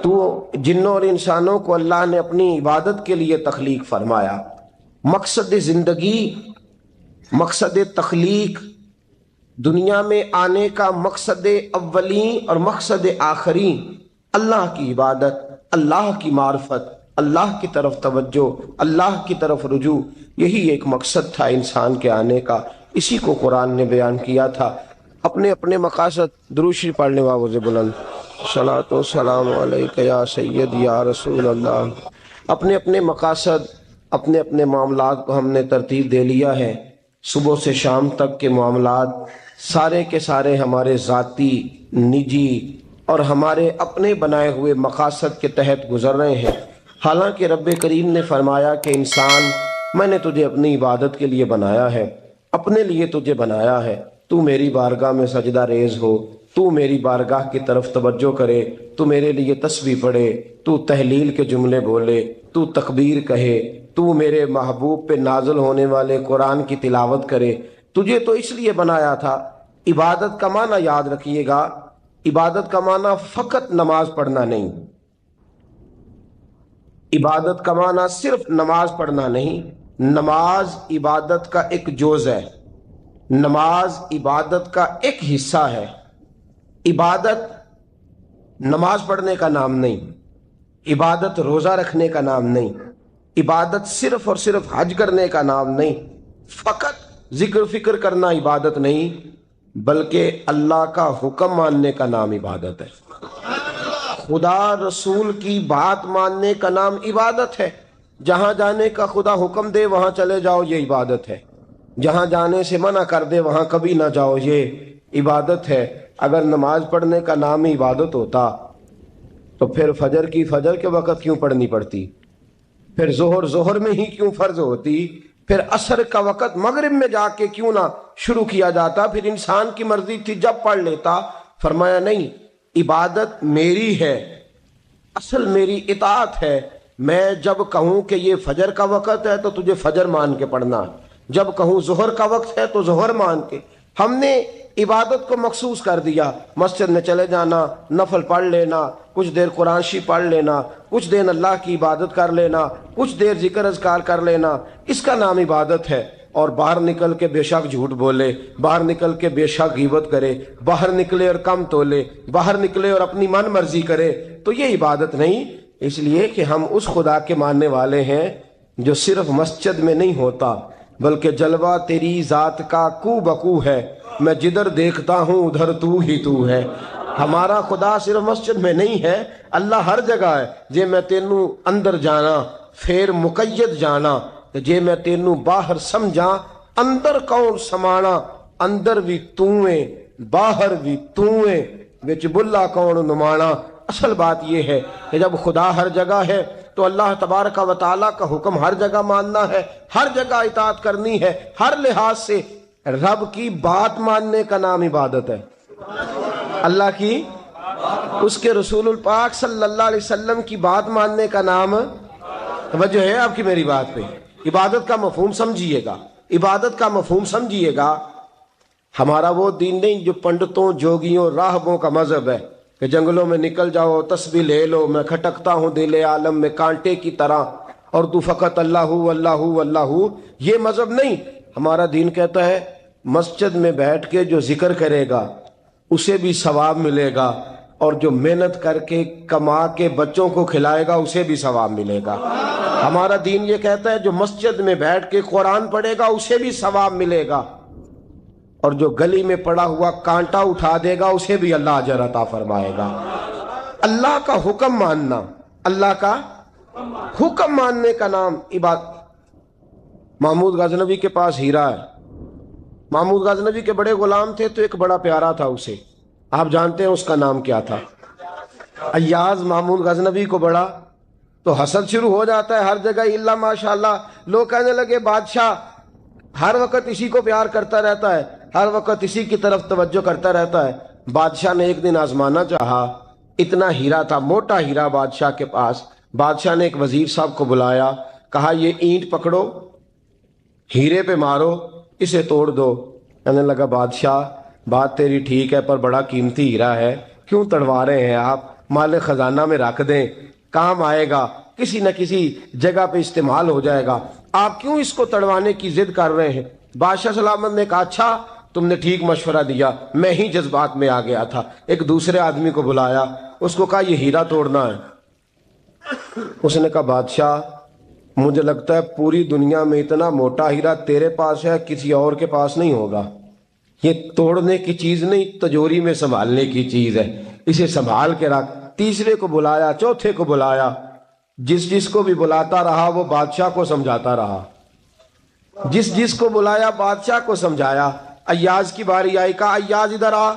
تو جنوں اور انسانوں کو اللہ نے اپنی عبادت کے لیے تخلیق فرمایا. مقصد زندگی, مقصد تخلیق, دنیا میں آنے کا مقصد اولین اور مقصد آخرین اللہ کی عبادت, اللہ کی معرفت, اللہ کی طرف توجہ, اللہ کی طرف رجوع. یہی ایک مقصد تھا انسان کے آنے کا. اسی کو قرآن نے بیان کیا تھا. اپنے اپنے مقاصد. درود شریف پڑھنے والوں سے بلند صلاۃ و سلام علیک یا سید یا رسول اللہ. اپنے اپنے مقاصد, اپنے اپنے معاملات کو ہم نے ترتیب دے لیا ہے. صبح سے شام تک کے معاملات سارے کے سارے ہمارے ذاتی، نجی اور ہمارے اپنے بنائے ہوئے مقاصد کے تحت گزر رہے ہیں، حالانکہ رب کریم نے فرمایا کہ انسان میں نے تجھے اپنی عبادت کے لیے بنایا ہے، اپنے لیے تجھے بنایا ہے، تو میری بارگاہ میں سجدہ ریز ہو، تو میری بارگاہ کی طرف توجہ کرے، تو میرے لیے تسبیح پڑھے، تو تحلیل کے جملے بولے، تو تکبیر کہے، تو میرے محبوب پہ نازل ہونے والے قرآن کی تلاوت کرے۔ تجھے تو اس لیے بنایا تھا۔ عبادت کا معنی یاد رکھیے گا، عبادت کا معنی فقط نماز پڑھنا نہیں، عبادت کا معنی صرف نماز پڑھنا نہیں، نماز عبادت کا ایک جز ہے، نماز عبادت کا ایک حصہ ہے۔ عبادت نماز پڑھنے کا نام نہیں، عبادت روزہ رکھنے کا نام نہیں، عبادت صرف اور صرف حج کرنے کا نام نہیں، فقط ذکر فکر کرنا عبادت نہیں، بلکہ اللہ کا حکم ماننے کا نام عبادت ہے۔ خدا رسول کی بات ماننے کا نام عبادت ہے۔ جہاں جانے کا خدا حکم دے وہاں چلے جاؤ، یہ عبادت ہے۔ جہاں جانے سے منع کر دے وہاں کبھی نہ جاؤ، یہ عبادت ہے۔ اگر نماز پڑھنے کا نام ہی عبادت ہوتا تو پھر فجر کی فجر کے وقت کیوں پڑھنی پڑتی، پھر ظہر میں ہی کیوں فرض ہوتی، پھر عصر کا وقت مغرب میں جا کے کیوں نہ شروع کیا جاتا، پھر انسان کی مرضی تھی جب پڑھ لیتا۔ فرمایا نہیں، عبادت میری ہے، اصل میری اطاعت ہے۔ میں جب کہوں کہ یہ فجر کا وقت ہے تو تجھے فجر مان کے پڑھنا، جب کہوں ظہر کا وقت ہے تو ظہر مان کے۔ ہم نے عبادت کو مخصوص کر دیا، مسجد میں چلے جانا، نفل پڑھ لینا، کچھ دیر قرآن شریف پڑھ لینا، کچھ دیر اللہ کی عبادت کر لینا، کچھ دیر ذکر اذکار کر لینا، اس کا نام عبادت ہے۔ اور باہر نکل کے بے شک جھوٹ بولے، باہر نکل کے بے شک غیبت کرے، باہر نکلے اور کم تولے، باہر نکلے اور اپنی من مرضی کرے، تو یہ عبادت نہیں۔ اس لیے کہ ہم اس خدا کے ماننے والے ہیں جو صرف مسجد میں نہیں ہوتا، بلکہ جلوہ تیری ذات کا کو بکو ہے، میں جدھر دیکھتا ہوں ادھر تو ہی تو ہے۔ ہمارا خدا صرف مسجد میں نہیں ہے، اللہ ہر جگہ ہے۔ جے میں تینوں اندر جانا پھر مقید جانا، جے میں تینوں باہر سمجھا اندر کون سمانا، اندر بھی تویں باہر بھی تویں وچ بلا کون نمانا۔ اصل بات یہ ہے کہ جب خدا ہر جگہ ہے تو اللہ تبارک و تعالیٰ کا حکم ہر جگہ ماننا ہے، ہر جگہ اطاعت کرنی ہے، ہر لحاظ سے۔ رب کی بات ماننے کا نام عبادت ہے، اللہ کی، اس کے رسول الپاک صلی اللہ علیہ وسلم کی بات ماننے کا نام، توجہ ہے آپ کی میری بات پہ؟ عبادت کا مفہوم سمجھیے گا، عبادت کا مفہوم سمجھیے گا۔ ہمارا وہ دین نہیں جو پنڈتوں، جوگیوں، راہبوں کا مذہب ہے کہ جنگلوں میں نکل جاؤ، تسبیح لے لو، میں کھٹکتا ہوں دل عالم میں کانٹے کی طرح، اور تو فقط اللہ اللہ اللہ۔ یہ مذہب نہیں۔ ہمارا دین کہتا ہے مسجد میں بیٹھ کے جو ذکر کرے گا اسے بھی ثواب ملے گا، اور جو محنت کر کے کما کے بچوں کو کھلائے گا اسے بھی ثواب ملے گا۔ ہمارا دین یہ کہتا ہے جو مسجد میں بیٹھ کے قرآن پڑھے گا اسے بھی ثواب ملے گا، اور جو گلی میں پڑا ہوا کانٹا اٹھا دے گا اسے بھی اللہ اجر عطا فرمائے گا۔ اللہ کا حکم ماننا، اللہ کا حکم ماننے کا نام عبادت۔ محمود غزنوی کے پاس ہیرا ہے، محمود غزنوی کے بڑے غلام تھے تو ایک بڑا پیارا تھا اسے، آپ جانتے ہیں اس کا نام کیا تھا؟ ایاز محمود غزنوی کو بڑا تو حسد شروع ہو جاتا ہے ہر جگہ، اللہ ماشاءاللہ۔ لوگ کہنے لگے بادشاہ ہر وقت اسی کو پیار کرتا رہتا ہے، ہر وقت اسی کی طرف توجہ کرتا رہتا ہے۔ بادشاہ نے ایک دن آزمانا چاہا، اتنا ہیرا تھا، موٹا ہیرا بادشاہ کے پاس۔ بادشاہ نے ایک وزیر صاحب کو بلایا، کہا یہ اینٹ پکڑو، ہیرے پہ مارو، اسے توڑ دو۔ کہنے لگا بادشاہ بات تیری ٹھیک ہے پر بڑا قیمتی ہیرا ہے، کیوں تڑوا رہے ہیں آپ؟ مال خزانہ میں رکھ دیں، کام آئے گا، کسی نہ کسی جگہ پہ استعمال ہو جائے گا، آپ کیوں اس کو تڑوانے کی ضد کر رہے ہیں؟ بادشاہ سلامت نے کہا اچھا تم نے ٹھیک مشورہ دیا، میں ہی جذبات میں آ گیا تھا۔ ایک دوسرے آدمی کو بلایا، اس کو کہا یہ ہیرا توڑنا ہے۔ اس نے کہا بادشاہ مجھے لگتا ہے پوری دنیا میں اتنا موٹا ہیرا تیرے پاس ہے، کسی اور کے پاس نہیں ہوگا۔ یہ توڑنے کی چیز نہیں، تجوری میں سنبھالنے کی چیز ہے، اسے سنبھال کے رکھ۔ تیسرے کو بلایا، چوتھے کو بلایا، جس کو بھی بلاتا رہا وہ بادشاہ کو سمجھاتا رہا، جس کو بلایا بادشاہ کو سمجھایا۔ ایاز کی باری آئی، کہا ایاز ادھر آ،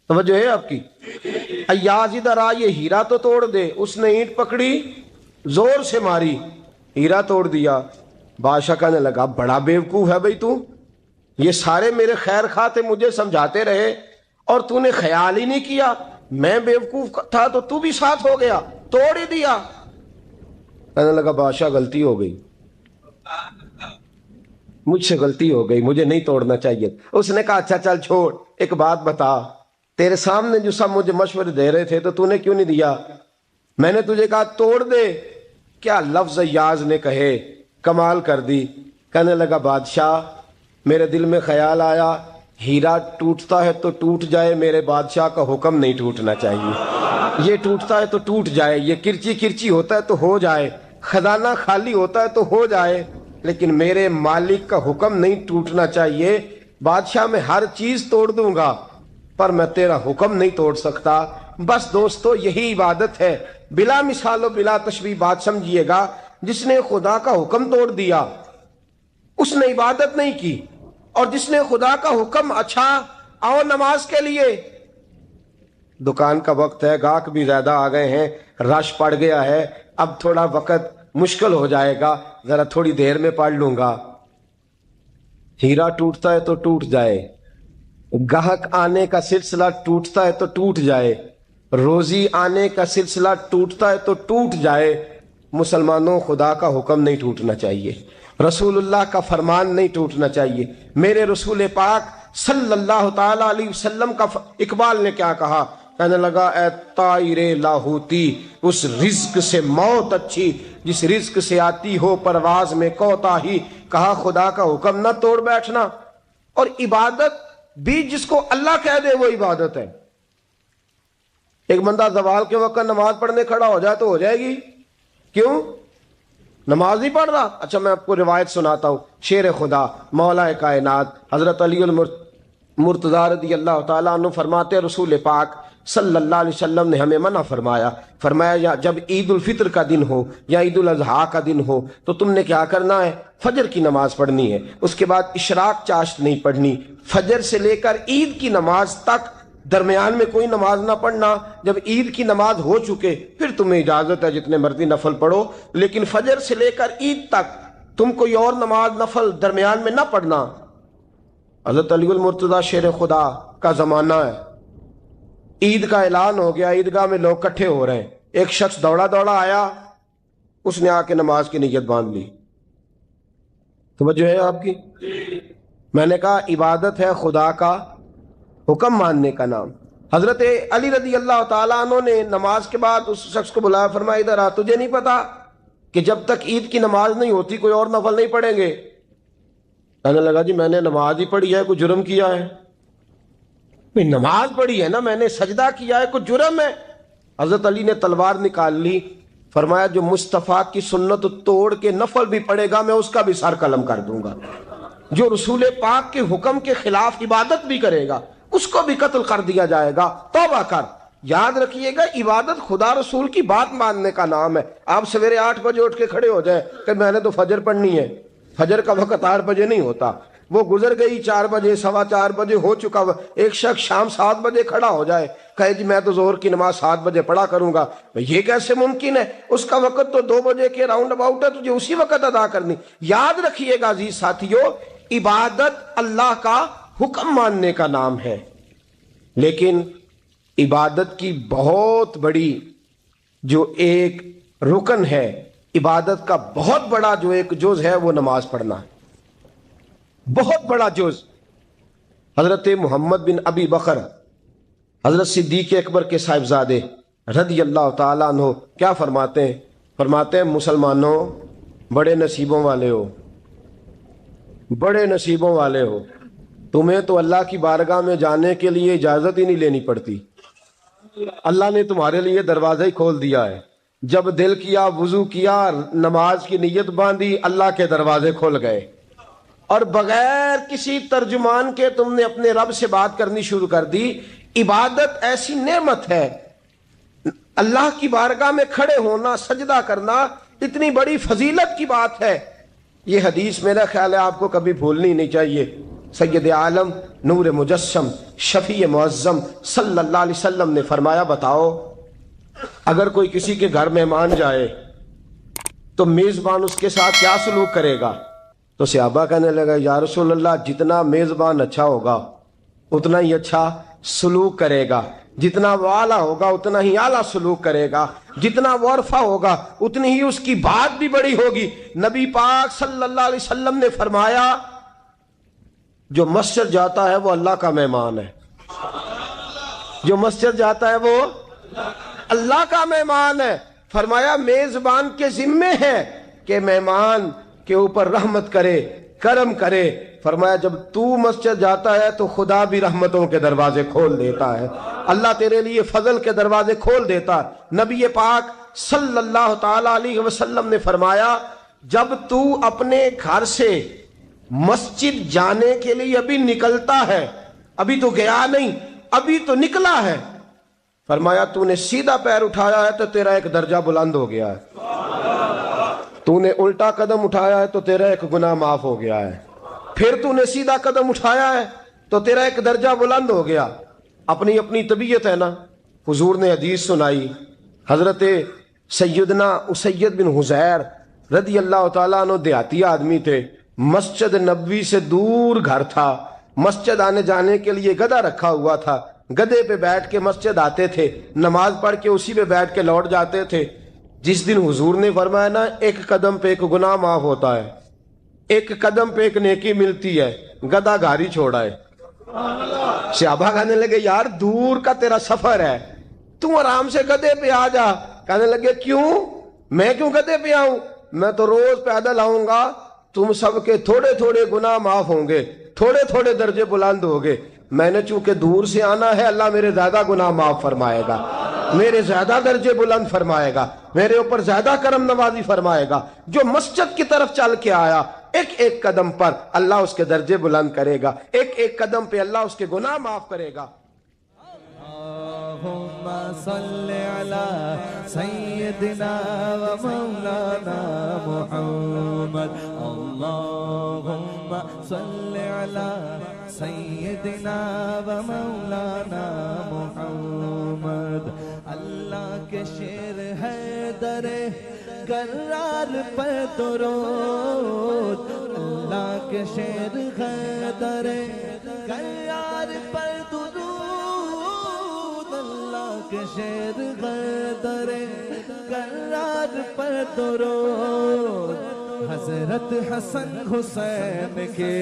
توجہ ہے آپ کی، ایاز ادھر آ، یہ ہیرا تو توڑ دے۔ اس نے اینٹ پکڑی، زور سے ماری، ہیرا توڑ دیا۔ بادشاہ کہنے لگا بڑا بیوقوف ہے بھائی تو، یہ سارے میرے خیر خواہ تھے، مجھے سمجھاتے رہے اور تو نے خیال ہی نہیں کیا، میں بیوقوف تھا تو تو بھی ساتھ ہو گیا، توڑ ہی دیا۔ کہنے لگا بادشاہ غلطی ہو گئی، مجھ سے غلطی ہو گئی، مجھے نہیں توڑنا چاہیے۔ اس نے کہا اچھا چل چھوڑ، ایک بات بتا، تیرے سامنے جو سب مجھے مشورے دے رہے تھے تو نے کیوں نہیں دیا؟ میں نے تجھے کہا توڑ دے، کیا لفظ ایاز نے کہے، کمال کر دی۔ کہنے لگا بادشاہ میرے دل میں خیال آیا ہیرا ٹوٹتا ہے تو ٹوٹ جائے، میرے بادشاہ کا حکم نہیں ٹوٹنا چاہیے، یہ ٹوٹتا ہے تو ٹوٹ جائے، یہ کرچی کرچی ہوتا ہے تو ہو جائے، خزانہ خالی ہوتا ہے تو ہو جائے، لیکن میرے مالک کا حکم نہیں ٹوٹنا چاہیے۔ بادشاہ میں ہر چیز توڑ دوں گا پر میں تیرا حکم نہیں توڑ سکتا۔ بس دوستو یہی عبادت ہے، بلا مثال و بلا تشبیہ بات سمجھیے گا۔ جس نے خدا کا حکم توڑ دیا اس نے عبادت نہیں کی، اور جس نے خدا کا حکم اچھا آؤ نماز کے لیے، دکان کا وقت ہے، گاہک بھی زیادہ آ گئے ہیں، رش پڑ گیا ہے، اب تھوڑا وقت مشکل ہو جائے گا، ذرا تھوڑی دیر میں پڑھ لوں گا۔ ہیرا ٹوٹتا ہے تو ٹوٹ جائے، گاہک آنے کا سلسلہ ٹوٹتا ہے تو ٹوٹ جائے، روزی آنے کا سلسلہ ٹوٹتا ہے تو ٹوٹ جائے، مسلمانوں خدا کا حکم نہیں ٹوٹنا چاہیے، رسول اللہ کا فرمان نہیں ٹوٹنا چاہیے۔ میرے رسول پاک صلی اللہ تعالی علیہ وسلم کا اقبال نے کیا کہا، کہنے لگا اے طائر لاہوتی، اس رزق سے موت اچھی جس رزق سے آتی ہو پرواز میں کوتاہی۔ کہا خدا کا حکم نہ توڑ بیٹھنا، اور عبادت بھی جس کو اللہ کہہ دے وہ عبادت ہے۔ ایک بندہ زوال کے وقت نماز پڑھنے کھڑا ہو جائے تو ہو جائے گی، کیوں؟ نماز نہیں پڑھ رہا۔ اچھا میں آپ کو روایت سناتا ہوں، شیر خدا مولا کائنات حضرت علی المرتضی رضی اللہ تعالیٰ عنہ فرماتے رسول پاک صلی اللہ علیہ وسلم نے ہمیں منع فرمایا یا جب عید الفطر کا دن ہو یا عید الاضحیٰ کا دن ہو تو تم نے کیا کرنا ہے، فجر کی نماز پڑھنی ہے، اس کے بعد اشراق چاشت نہیں پڑھنی، فجر سے لے کر عید کی نماز تک درمیان میں کوئی نماز نہ پڑھنا۔ جب عید کی نماز ہو چکے پھر تمہیں اجازت ہے جتنے مرضی نفل پڑھو، لیکن فجر سے لے کر عید تک تم کوئی اور نماز نفل درمیان میں نہ پڑھنا۔ حضرت علی المرتضی شیر خدا کا زمانہ ہے، عید کا اعلان ہو گیا، عیدگاہ میں لوگ کٹھے ہو رہے ہیں، ایک شخص دوڑا آیا، اس نے آ کے نماز کی نیت باندھ لی۔ توجہ ہے آپ کی؟ میں نے کہا عبادت ہے خدا کا حکم ماننے کا نام۔ حضرت علی رضی اللہ تعالیٰ عنہ نے نماز کے بعد اس شخص کو بلایا، فرمایا ادھر آ، تجھے نہیں پتا کہ جب تک عید کی نماز نہیں ہوتی کوئی اور نفل نہیں پڑھیں گے؟ کہنے لگا جی میں نے نماز ہی پڑھی ہے، کوئی جرم کیا ہے؟ نماز پڑھی ہے نا، میں نے سجدہ کیا ہے، کوئی جرم ہے؟ حضرت علی نے تلوار نکال لی، فرمایا جو مصطفیٰ کی سنت توڑ کے نفل بھی پڑھے گا میں اس کا بھی سر قلم کر دوں گا، جو رسول پاک کے حکم کے خلاف عبادت بھی کرے گا اس کو بھی قتل کر دیا جائے گا۔ توبہ کر۔ یاد رکھیے گا عبادت خدا رسول کی بات ماننے کا نام ہے۔ آپ سویرے 8 بجے اٹھ کے کھڑے ہو جائیں کہ میں نے تو فجر پڑھنی ہے، فجر کا وقت 8 بجے نہیں ہوتا، وہ گزر گئی 4 بجے، 4:15 بجے ہو چکا۔ ایک شخص شام 7 بجے کھڑا ہو جائے کہے جی میں تو ظہر کی نماز 7 بجے پڑھا کروں گا، یہ کیسے ممکن ہے؟ اس کا وقت تو 2 بجے کے راؤنڈ اباؤٹ ہے، تجھے اسی وقت ادا کرنی۔ یاد رکھیے گا عزیز ساتھیو، عبادت اللہ کا حکم ماننے کا نام ہے، لیکن عبادت کی بہت بڑی جو ایک رکن ہے، عبادت کا بہت بڑا جو ایک جز ہے وہ نماز پڑھنا ہے، بہت بڑا جز۔ حضرت محمد بن ابی بکر حضرت صدیق اکبر کے صاحبزادے رضی اللہ تعالیٰ عنہ کیا فرماتے ہیں مسلمانوں بڑے نصیبوں والے ہو، بڑے نصیبوں والے ہو، تمہیں تو اللہ کی بارگاہ میں جانے کے لیے اجازت ہی نہیں لینی پڑتی، اللہ نے تمہارے لیے دروازہ ہی کھول دیا ہے، جب دل کیا وضو کیا نماز کی نیت باندھی اللہ کے دروازے کھل گئے، اور بغیر کسی ترجمان کے تم نے اپنے رب سے بات کرنی شروع کر دی۔ عبادت ایسی نعمت ہے، اللہ کی بارگاہ میں کھڑے ہونا، سجدہ کرنا اتنی بڑی فضیلت کی بات ہے۔ یہ حدیث میرا خیال ہے آپ کو کبھی بھولنی نہیں چاہیے۔ سید عالم نور مجسم شفیع معظم صلی اللہ علیہ وسلم نے فرمایا بتاؤ اگر کوئی کسی کے گھر مہمان جائے تو میزبان اس کے ساتھ کیا سلوک کرے گا؟ تو صحابہ کہنے لگا یا رسول اللہ جتنا میزبان اچھا ہوگا اتنا ہی اچھا سلوک کرے گا، جتنا وہ اعلیٰ ہوگا اتنا ہی اعلیٰ سلوک کرے گا، جتنا وہ عرفہ ہوگا اتنی ہی اس کی بات بھی بڑی ہوگی۔ نبی پاک صلی اللہ علیہ وسلم نے فرمایا جو مسجد جاتا ہے وہ اللہ کا مہمان ہے، جو مسجد جاتا ہے وہ اللہ کا مہمان ہے۔ فرمایا میزبان کے ذمے ہے کہ مہمان کے اوپر رحمت کرے، کرم کرے۔ فرمایا جب تو مسجد جاتا ہے تو خدا بھی رحمتوں کے دروازے کھول دیتا ہے، اللہ تیرے لیے فضل کے دروازے کھول دیتا ہے۔ نبی پاک صلی اللہ تعالی علیہ وسلم نے فرمایا جب تو اپنے گھر سے مسجد جانے کے لیے ابھی نکلتا ہے، ابھی تو گیا نہیں، ابھی تو نکلا ہے، فرمایا تو نے سیدھا پیر اٹھایا ہے تو تیرا ایک درجہ بلند ہو گیا ہے، تو نے الٹا قدم اٹھایا ہے تو تیرا ایک گناہ معاف ہو گیا ہے، پھر تو نے سیدھا قدم اٹھایا ہے تو تیرا ایک درجہ بلند ہو گیا۔ اپنی اپنی طبیعت ہے نا۔ حضور نے حدیث سنائی، حضرت سیدنا اسید بن حضیر رضی اللہ تعالیٰ عنہ دیہاتی آدمی تھے، مسجد نبوی سے دور گھر تھا، مسجد آنے جانے کے لیے گدھا رکھا ہوا تھا، گدھے پہ بیٹھ کے مسجد آتے تھے، نماز پڑھ کے اسی پہ بیٹھ کے لوٹ جاتے تھے۔ جس دن حضور نے فرمایا نا ایک قدم پہ ایک گناہ معاف ہوتا ہے، ایک قدم پہ ایک نیکی ملتی ہے، گدھا گھاری چھوڑا ہے۔ صحابہ کہنے لگے یار دور کا تیرا سفر ہے، تم آرام سے گدھے پہ آ جا۔ کہنے لگے کیوں؟ میں کیوں گدھے پہ آؤں؟ میں تو روز پیدل آؤں گا، تم سب کے تھوڑے تھوڑے گناہ معاف ہوں گے، تھوڑے تھوڑے درجے بلند ہوں گے۔ میں نے چونکہ دور سے آنا ہے، اللہ میرے زیادہ گناہ معاف فرمائے گا، میرے زیادہ درجے بلند فرمائے گا، میرے اوپر زیادہ کرم نوازی فرمائے گا۔ جو مسجد کی طرف چل کے آیا ایک ایک قدم پر اللہ اس کے درجے بلند کرے گا، ایک ایک قدم پہ اللہ اس کے گناہ معاف کرے گا۔ اللہم صلی علی سیدنا و مولانا محمد، اللہم صلی علی سیدنا و مولانا محمد۔ اللہ کے شیر ہے در کرار پر درود، اللہ کے شیر ہے در کرار پر درود، اللہ کے شیر ہے در کرار پر درود۔ حضرت حسن حسین کے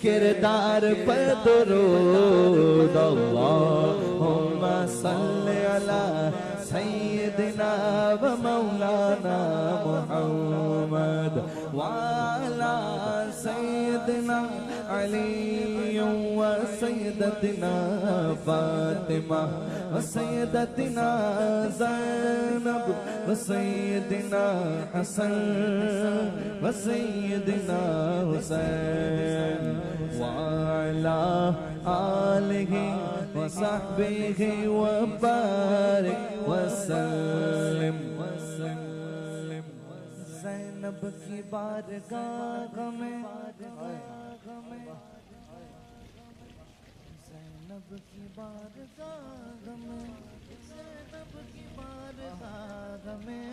کردار پر درود، اللہم صلی علی سیدنا و مولانا محمد وعلی سیدنا علی و سیدتنا فاطمہ و سیدتنا زینب و سیدنا حسن و سیدنا حسین وعلی آلہ و صحبہ و بارک وسلم۔ زینب کی بارگاہ میں، زینب کی بارگاہ میں، زینب کی بارگاہ میں،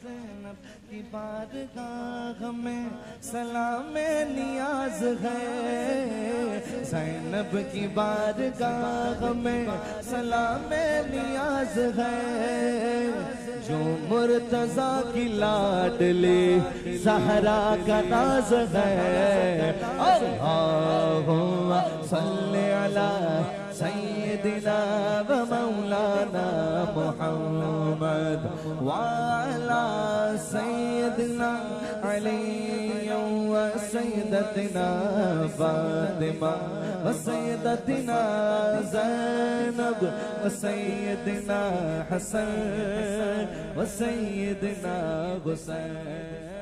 زینب کی بارگاہ میں سلام نیاز ہے، زینب کی بارگاہ میں سلام نیاز ہے، جو مرتضیٰ کی لاڈلی زہرا کا ناز ہے۔ اللہم صلی علی سیدنا و مولانا محمد وعلی سیدنا علی و سیدتنا فاطمہ و سیدتنا زینب و سیدنا حسن و سیدنا حسین۔